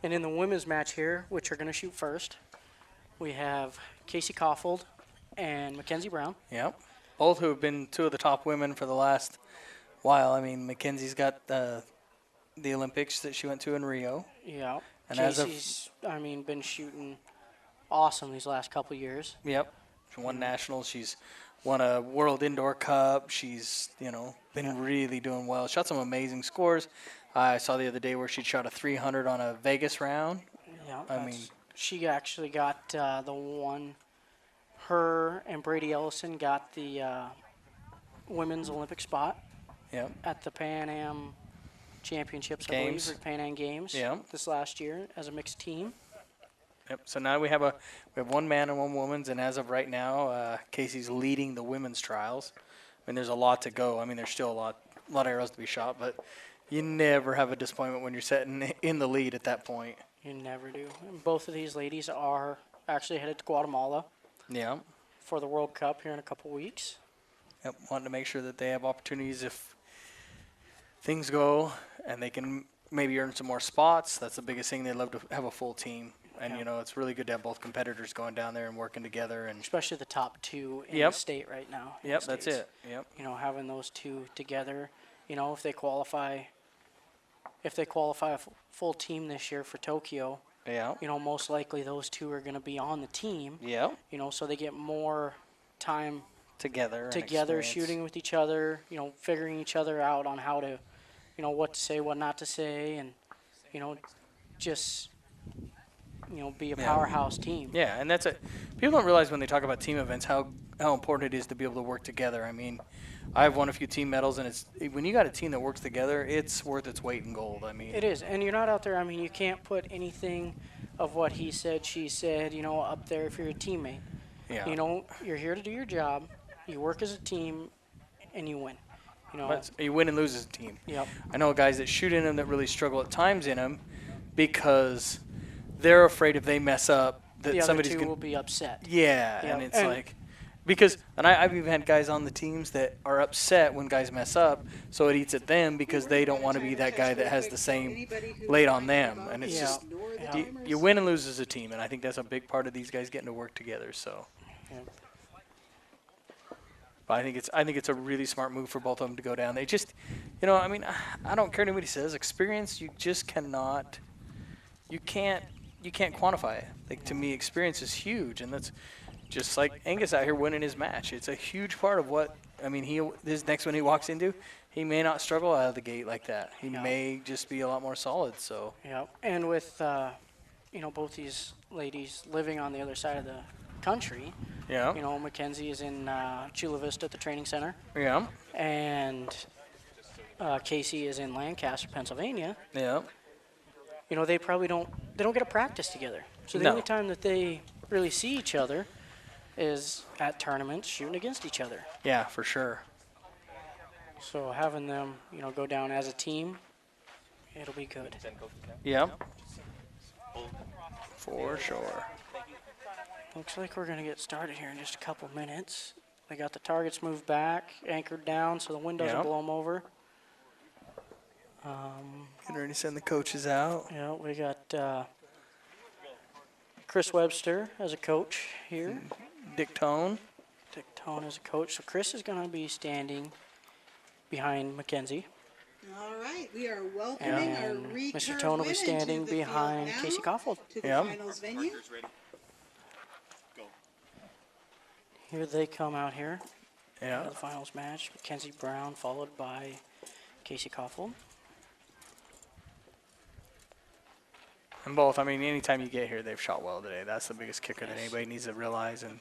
And in the women's match here, which are going to shoot first, we have Casey Kaufhold and Mackenzie Brown. Yep. Both who have been two of the top women for the last while. I mean, Mackenzie's got the Olympics that she went to in Rio. Yeah. And Casey's, been shooting awesome these last couple years. Yep. She won nationals. She's won a World Indoor Cup. She's, been really doing well. Shot some amazing scores. I saw the other day where she shot a 300 on a Vegas round. Yeah. She actually got the one. Her and Brady Ellison got the women's Olympic spot. Yep. At the Pan Am Championships, Games. I believe, or Pan Am Games. Yep. This last year as a mixed team. Yep. So now we have one man and one women's, and as of right now, Casey's leading the women's trials. I mean, there's a lot to go. I mean, there's still a lot of arrows to be shot, but you never have a disappointment when you're sitting in the lead at that point. You never do. And both of these ladies are actually headed to Guatemala. Yeah. For the World Cup here in a couple weeks. Yep. Wanting to make sure that they have opportunities if things go and they can maybe earn some more spots. That's the biggest thing. They'd love to have a full team. And, it's really good to have both competitors going down there and working together. And especially the top two in the state right now. Yep, that's it. Yep. Having those two together, if they qualify a full team this year for Tokyo, most likely those two are going to be on the team. Yeah. So they get more time together shooting with each other, figuring each other out on how to, what to say, what not to say, and, just be a powerhouse team. Yeah, and that's it. People don't realize when they talk about team events how important it is to be able to work together. I mean, I've won a few team medals, and when you got a team that works together, it's worth its weight in gold. I mean, it is, and you're not out there. I mean, you can't put anything of what he said, she said, up there if you're a teammate. Yeah. You're here to do your job. You work as a team, and you win. But you win and lose as a team. Yep. I know guys that shoot in them that really struggle at times in them because they're afraid if they mess up that the somebody's going to will be upset. Yeah, yep. and it's like because I've even had guys on the teams that are upset when guys mess up, so it eats at them because they don't want to be that guy that has the same laid on them, and it's just you win and lose as a team, and I think that's a big part of these guys getting to work together. So. Yep. But I think it's a really smart move for both of them to go down. They just, I mean, I don't care what anybody says. Experience, you just cannot, you can't quantify it. Like to me, experience is huge, and that's just like Angus out here winning his match. It's a huge part of what I mean. This next one he walks into, he may not struggle out of the gate like that. He may just be a lot more solid. So yeah, and with both these ladies living on the other side of the country. Yeah. Mackenzie is in Chula Vista at the training center. Yeah. And Casey is in Lancaster, Pennsylvania. Yeah. They probably don't get to practice together. So the only time that they really see each other is at tournaments shooting against each other. Yeah, for sure. So having them, go down as a team, it'll be good. Yeah. For sure. Looks like we're going to get started here in just a couple minutes. They got the targets moved back, anchored down, so the wind doesn't blow them over. Getting ready to send the coaches out. Yeah, we got Chris Webster as a coach here. Dick Tone. Dick Tone as a coach. So Chris is going to be standing behind Mackenzie. All right, we are welcoming our Recurve Mr. Tone will be standing behind Casey Kaufhold. To the finals venue. Here they come out here. Yeah. The finals match. Mackenzie Brown followed by Casey Kaufhold. And both, I mean, anytime you get here, they've shot well today. That's the biggest kicker that anybody needs to realize. And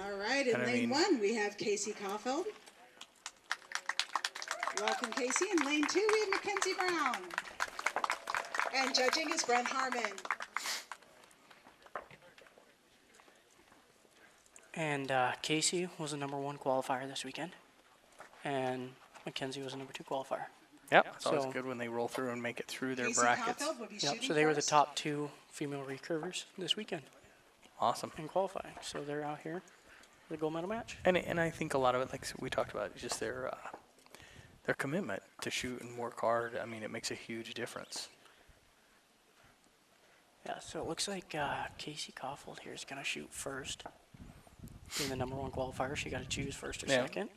all right, in lane one, we have Casey Kaufhold. Welcome, Casey. In lane two, we have Mackenzie Brown. And judging is Brent Harmon. And Casey was the #1 qualifier this weekend. And Mackenzie was the #2 qualifier. Yep, it's always good when they roll through and make it through their brackets. Yep, so they were the top 2 female recurvers this weekend. Awesome. In qualifying. So they're out here for the gold medal match. And I think a lot of it, like we talked about, is just their commitment to shoot and work hard. I mean, it makes a huge difference. Yeah, so it looks like Casey Kaufhold here is going to shoot first. Being the #1 qualifier, she got to choose first or Yeah. second.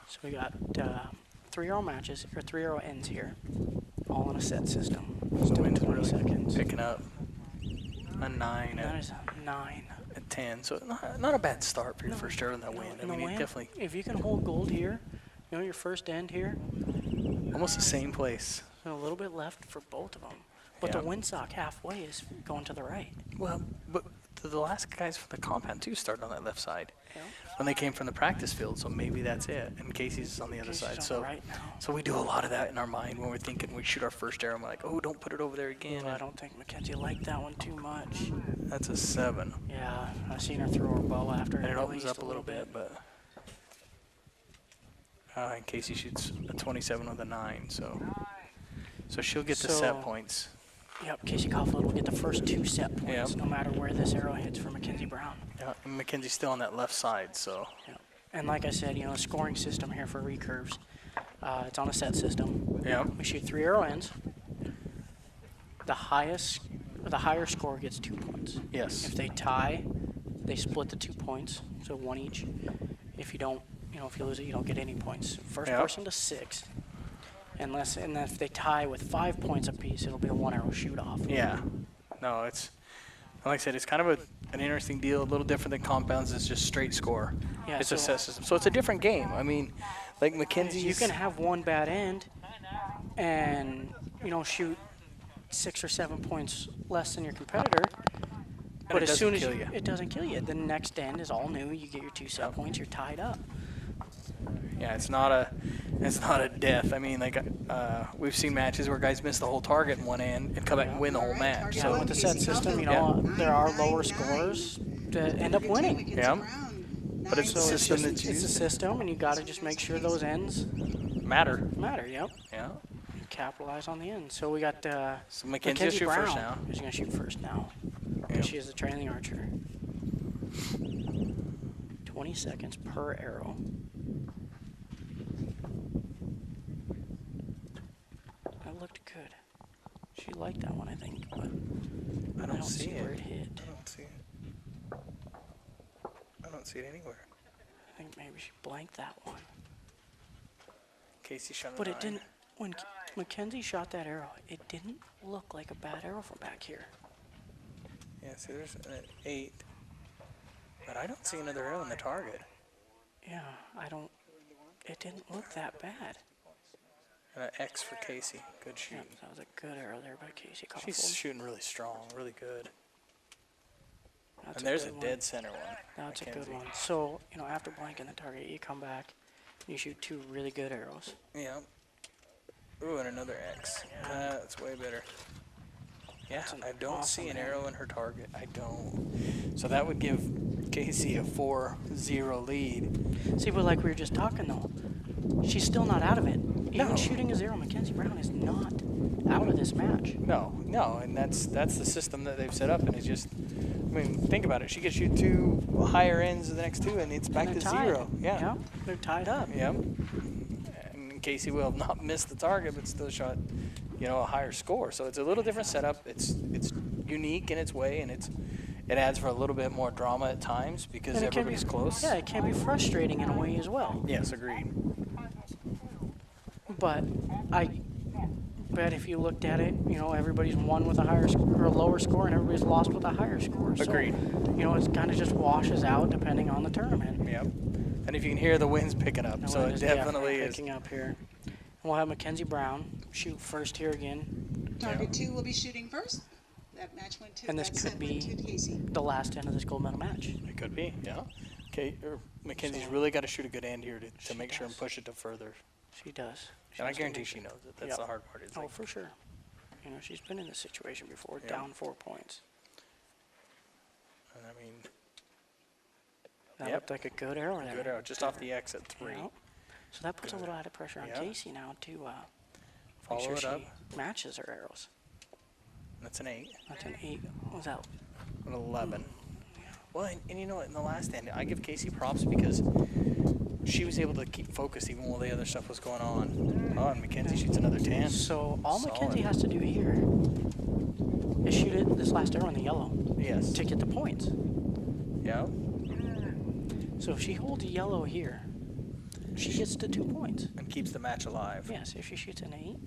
So we got 3 arrow matches, or 3 arrow ends here, all in a set system. The Still wind's 20 really seconds. picking up. A 9 And that at, is a 9. at 10. So not a bad start for your first arrow in that wind. I In the mean, you wind, definitely if you can hold gold here, you know, your first end here, almost the same place. and a little bit left for both of them. But Yeah. the windsock halfway is going to the right. Well, but the last guys from the compound too started on that left side Yeah. when they came from the practice field. So maybe that's it. And Casey's on the other Casey's side. on So the right now. so we do a lot of that in our mind when we're thinking we shoot our first arrow. We're like, oh, don't put it over there again. Well, I don't think Mackenzie liked that one too much. That's a 7. Yeah, I seen her throw her bow after And it opens released up a little bit, but and Casey shoots a 27 with a 9, so she'll get the set So- points. Yep, Casey Kaufhold will get the first 2 set points, Yep. no matter where this arrow hits for Mackenzie Brown. Yeah, and Mackenzie's still on that left side, so Yep. And like I said, you know, scoring system here for recurves. It's on a set system. yeah, We shoot 3 arrow ends. The higher score gets 2 points. yes, If they tie, they split the 2 points, so 1 each. If you don't, you know, if you lose it, you don't get any points. First Yep. person to 6. And then if they tie with 5 points apiece, it'll be a 1 arrow shoot off. yeah. No, it's like I said, it's kind of an interesting deal, a little different than compounds. It's just straight score. Yeah, It's a so- set system, so it's a different game. I mean, like Mackenzie's. You can have one bad end and, you know, shoot 6 or 7 points less than your competitor. But it as soon doesn't as kill you. it doesn't kill you, the next end is all new. You get your 2 set points. You're tied up. Yeah, it's not a death. I mean, like we've seen matches where guys miss the whole target in one end and come back and win the whole match. Yeah, So with the set system, you know, there are lower scores that end up winning. Yeah. But it's the So system that's it's a used. system, and you got to just make sure those ends Matter. matter. Yep. Yeah. Capitalize on the end. So we got So Mackenzie will shoot Brown, first now. who's going to shoot first now. Yep. She is the trailing archer. 20 seconds per arrow. That looked good. She liked that one, I think, but I don't see where it. it hit. I don't see it. I don't see it anywhere. I think maybe she blanked that one. Casey shot a But 9. it didn't. When Mackenzie shot that arrow, it didn't look like a bad arrow from back here. Yeah, see, there's an 8. But I don't see another arrow in the target. Yeah, I don't. It didn't look that bad. And an X for Casey. Good shoot. Yeah, that was a good arrow there by Casey Kaufhold. She's shooting really strong, really good. That's And there's a good dead one. center one. That's a good Mackenzie. one. So, you know, after blanking the target, you come back, and you shoot 2 really good arrows. Yeah. Ooh, and another X. That's way better. Yeah, That's an I don't awesome see an arrow. arrow in her target. I don't. So that would give Casey a 4-0 lead. See, but like we were just talking though, she's still not out of it. Even No. shooting a 0, Mackenzie Brown is not out of this match. No, and that's the system that they've set up, and it's just. I mean, think about it. She could shoot 2 higher ends of the next 2, and it's back And to they're tied. 0. Yeah. Yep, they're tied up. Yep. And Casey will have not missed the target, but still shot, you know, a higher score. So it's a little different setup. It's unique in its way, and it adds for a little bit more drama at times because And it can everybody's be, close. Yeah, it can be frustrating in a way as well. Yes, agreed. But I bet if you looked at it, you know, everybody's won with a higher or a lower score, and everybody's lost with a higher score. So, Agreed. you know, it kind of just washes out depending on the tournament. Yep. And if you can hear the wind's picking up, The so wind it is definitely is. picking up here. And we'll have Mackenzie Brown shoot first here again. Target 2 will be shooting first. That match went to, And this that could set be went to Casey. the last end of this gold medal match. It could be, yeah. Okay, Mackenzie's So- really got to shoot a good end here to She make sure and does. push it to further. She does. And I does guarantee good. she knows it. That's Yep. the hard part. It's Oh, like, for sure. You know, she's been in this situation before, Yeah. down 4 points. and I mean, That Yep. looked like a good arrow there. good arrow, just off the X at 3. Yep. So that puts a Good. little added pressure on Yeah. Casey now to make Follow sure it she up. matches her arrows. That's an 8. That's an 8. What was that? An 11. Well, and you know what? In the last end, I give Casey props because she was able to keep focused even while the other stuff was going on. Oh, and Mackenzie shoots another 10. So all Solid. Mackenzie has to do here is shoot it this last arrow in the yellow Yes. to get the points. Yeah. So if she holds yellow here, she gets the 2 points. And keeps the match alive. Yes, if she shoots an 8,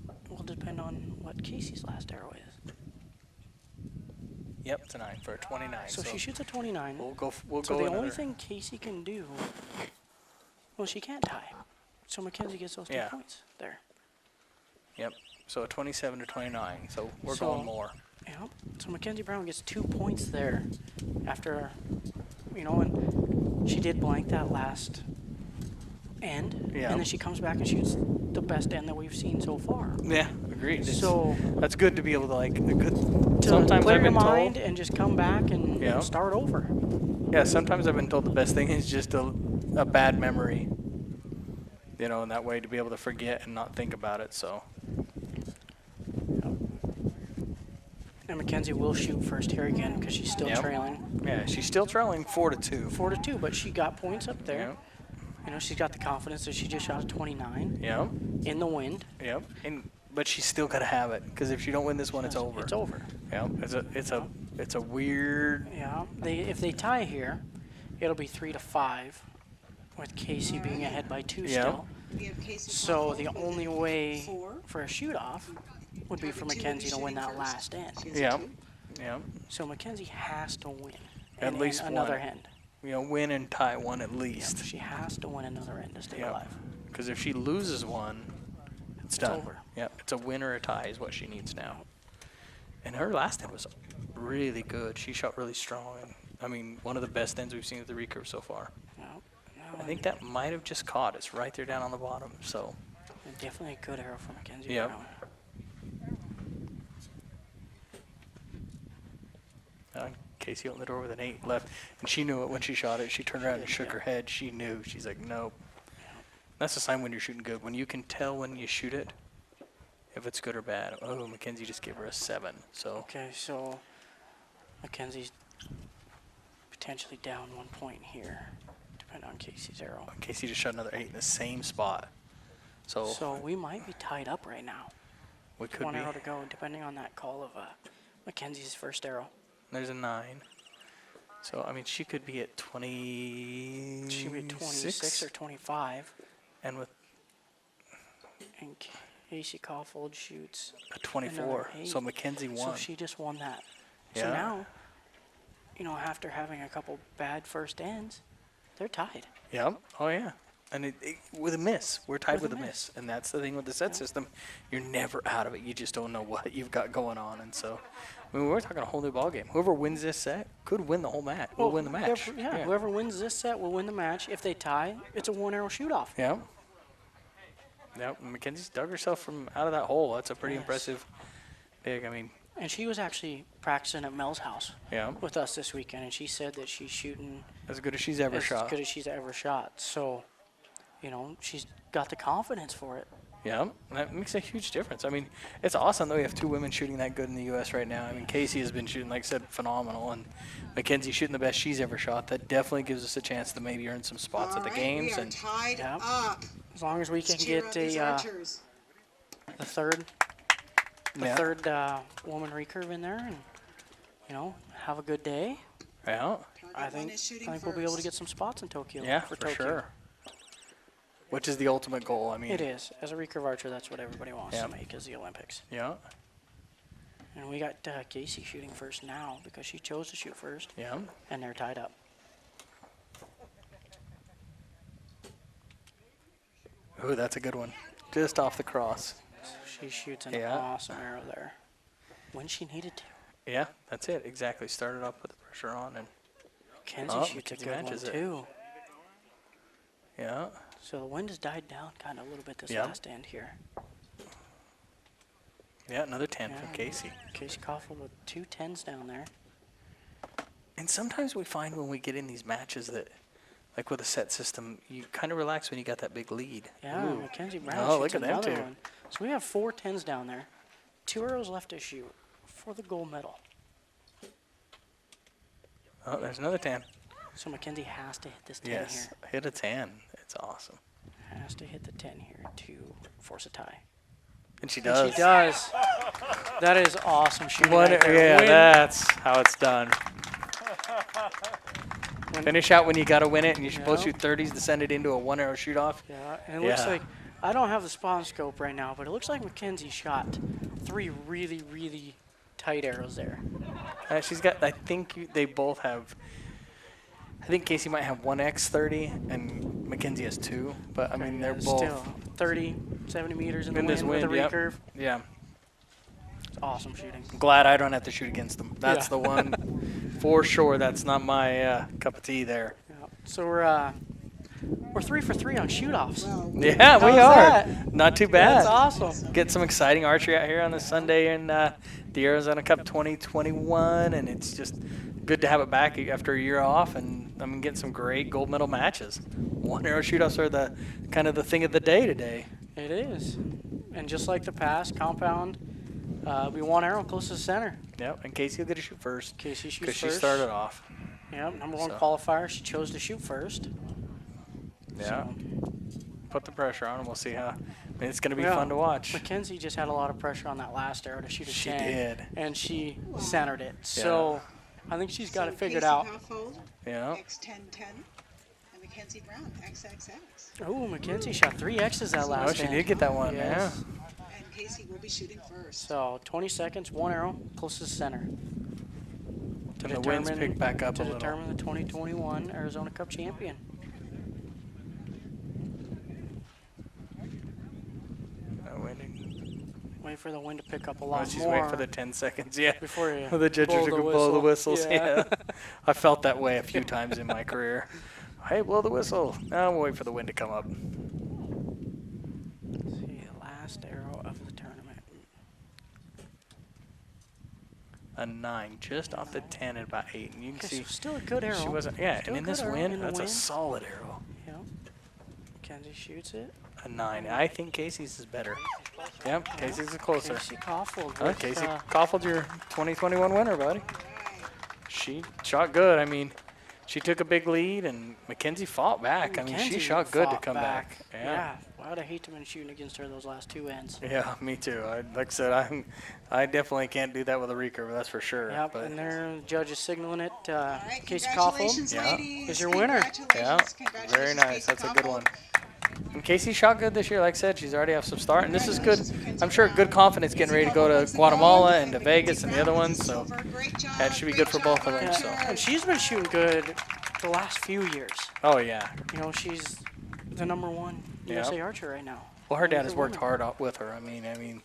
it will depend on what Casey's last arrow is. Yep, it's a 9 for a 29. So she shoots a 29. We'll go. We'll So go the only another. thing Casey can do, well, she can't tie. So Mackenzie gets those 2 Yeah. points there. Yep. So a 27 to 29. So we're So- going more. Yeah. So Mackenzie Brown gets 2 points there after, and she did blank that last end. Yeah. And then she comes back and shoots the best end that we've seen so far. Yeah, agreed. So That's good to be able to like. to Sometimes clear I've your been mind told. and just come back and Yeah. start over. Yeah, sometimes I've been told the best thing is just a bad memory. And that way to be able to forget and not think about it. So. And Mackenzie will shoot first here again because she's still Yep. trailing Yeah, she's still trailing 4-2. 4-2, but she got points up there. Yep. She's got the confidence that she just shot a 29 Yep. in the wind. Yep. But she's still got to have it because if she don't win this one, it's over. It's over. Yep. It's a weird. Yeah. If they tie here, it'll be 3-5, with Casey being ahead by 2 Yeah. still. We have Casey So Kaufhold the with only a way 4. for a shoot off would be for Having 2 Mackenzie to shooting win that first. last end. She has a Yep. 2. Yep. So Mackenzie has to win. At least another one. end. Win and tie one at Yep, least. she has to win another end to stay Yep. alive. Because if she loses one, it's done. over. Yep. It's a win or a tie is what she needs now. And her last end was really good. She shot really strong. And I mean, one of the best ends we've seen with the recurve so far. Yep. I think that might have just caught. It's right there down on the bottom. So. Definitely a good arrow for Mackenzie Yep. Brown. Casey opened the door with an 8 left, and she knew it when she shot it. She turned around and shook Yeah. her head. She knew. She's like, nope. That's a sign when you're shooting good. When you can tell when you shoot it, if it's good or bad. Oh, Mackenzie just gave her a 7. So Okay, so Mackenzie's potentially down 1 point here, depending on Casey's arrow. Casey just shot another 8 in the same spot. So, So we might be tied up right now. we could 1 be. arrow to go, depending on that call of Mackenzie's first arrow. There's a 9. So, I mean, she could be at 26. She could be 26 or 25. And with And Casey Kaufhold shoots a 24. another 8. So Mackenzie won. So she just won that. Yeah. So now, after having a couple bad first ends, they're tied. Yep. Oh, yeah. And with a miss. We're tied With with a a miss. And that's the thing with the set system. You're never out of it. You just don't know what you've got going on. And so, I mean, we're talking a whole new ballgame. Whoever wins this set could win the whole match. Will win the match. Whoever wins this set will win the match. If they tie, it's a 1 arrow shoot off. Yeah. Yep. Mackenzie's dug herself from out of that hole. That's a pretty Yes. impressive dig. I mean, And she was actually practicing at Mel's house yeah. with us this weekend, and she said that she's shooting As good as she's ever as shot. good as she's ever shot. So, she's got the confidence for it. Yeah, that makes a huge difference. I mean, it's awesome that we have 2 women shooting that good in the U.S. right now. I mean, Casey has been shooting, like I said, phenomenal, and Mackenzie shooting the best she's ever shot. That definitely gives us a chance to maybe earn some spots at the games. We are And tied Yep. up. As long as we can Let's cheer get up these archers. the third yeah, woman recurve in there, and have a good day. yeah, I Target one think is shooting we'll be able to first. get some spots in Tokyo. yeah, for for Tokyo. sure. Which is the ultimate goal. I mean, It is. As a recurve archer, that's what everybody wants Yeah. to make is the Olympics. Yeah, And we got Casey shooting first now because she chose to shoot first, yeah. and they're tied up. Ooh, that's a good one. Just off the cross. She shoots an Yeah. awesome arrow there when she needed to. Yeah, that's it. Exactly. Started off with the pressure on, and Kenzie Oh, shoots a Mackenzie good one matches it. too. yeah, So the wind has died down kind of a little bit this Yeah. last end here. yeah. Another 10 Yeah. from Casey. Casey Kaufhold with 2 10s down there. And sometimes we find when we get in these matches that, like with a set system, you kind of relax when you got that big lead. Yeah, Ooh. Mackenzie Brown Oh, shoots look at them another two. one. So we have 4 10s down there. 2 arrows left to shoot for the gold medal. Oh, there's another 10. So Mackenzie has to hit this 10 Yes, here. hit a 10. It's awesome. Has to hit the 10 here to force a tie. And she And does. she does. That is awesome shooting. One, right there. yeah, Win. that's how it's done. Finish out when you got to win it, and you're supposed to Yeah. shoot 30s to send it into a one-arrow shoot-off. Yeah, and it looks Yeah. like I don't have the spawn scope right now, but it looks like Mackenzie shot 3 really, really tight arrows there. She's got, I think they both have, I think Casey might have 1x30, and Mackenzie has 2. But, I mean, they're both Still 30, 70 meters in the in this wind with wind. a Yep. recurve. Yeah. It's awesome shooting. I'm glad I don't have to shoot against them. That's Yeah. the one for sure. That's not my cup of tea there. Yeah. So we're 3 for 3 on shoot-offs. Well, Yeah, we How's are. that? Not too bad. That's awesome. Get some exciting archery out here on this Sunday in the Arizona Cup 2021, and it's just good to have it back after a year off, and I'm getting some great gold medal matches. One arrow shoot-offs are the kind of the thing of the day today. It is. And just like the past, compound, we one arrow close to the center. Yep, and Casey will get to shoot first Casey shoots because first. she started off. Yep, number 1 So. qualifier. She chose to shoot first. Yeah. So, Put the pressure on, and we'll see how. I mean, it's going to be yeah, fun to watch. Mackenzie just had a lot of pressure on that last arrow to shoot a She 10. did. And she centered it. So I think she's got it figured Casey out. Kaufhold, Yeah. X1010, and Mackenzie Brown, XXX. Oh, Mackenzie shot 3 X's that last Oh, she end. did get that one. Yes. And Casey will be shooting first. So 20 seconds, 1 arrow, close to the center. Yeah. And the winds pick back up to a little. determine the 2021 Arizona Cup champion. Winning. Wait for the wind to pick up a Oh, lot she's more. waiting for the 10 seconds. Yeah. Before you The judges blow are the going to blow the whistle. whistles. Yeah. Yeah. I felt that way a few times in my career. Hey, blow the whistle. Now we'll wait for the wind to come up. Let's see, last arrow of the tournament. A 9, just off the 10 at about 8. And you can Okay, see so still a good arrow. she wasn't. Yeah, Still and in a good this arrow wind, in the that's a wind. solid arrow. Yep. Mackenzie shoots it. A 9. I think Casey's is better. Yep, Casey's is closer. Casey Kaufhold. Oh, with, Casey Kaufhold, your 2021 winner, buddy. She shot good. I mean, she took a big lead, and Mackenzie fought back. I mean, she Mackenzie shot good to fought come back. Yeah. Why would I hate to have been shooting against her those last 2 ends? Yeah, me too. Like I said, I definitely can't do that with a recurve, that's for sure. Yep, But and there the judge is signaling it. All right, Casey congratulations, Kaufhold. Yeah. ladies. Is your winner. yeah, Congratulations, very nice. Casey That's a good Kaufhold. one. And Casey shot good this year. Like I said, she's already off some start, and this is good. I'm sure good confidence getting ready to go to Guatemala and to Vegas and the other ones. So that should be good for both of them. Yeah, So. and she's been shooting good the last few years. Oh yeah. You know, she's the number 1 USA archer right now. Well, her dad Only has for worked women. hard out with her. I mean,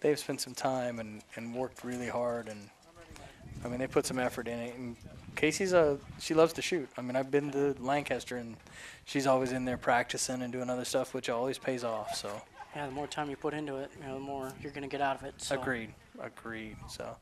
they've spent some time and worked really hard, and I mean, they put some effort in it. And Casey's she loves to shoot. I mean, I've been to Lancaster, and she's always in there practicing and doing other stuff, which always pays off. So Yeah, the more time you put into it, you know, the more you're going to get out of it. So. agreed. So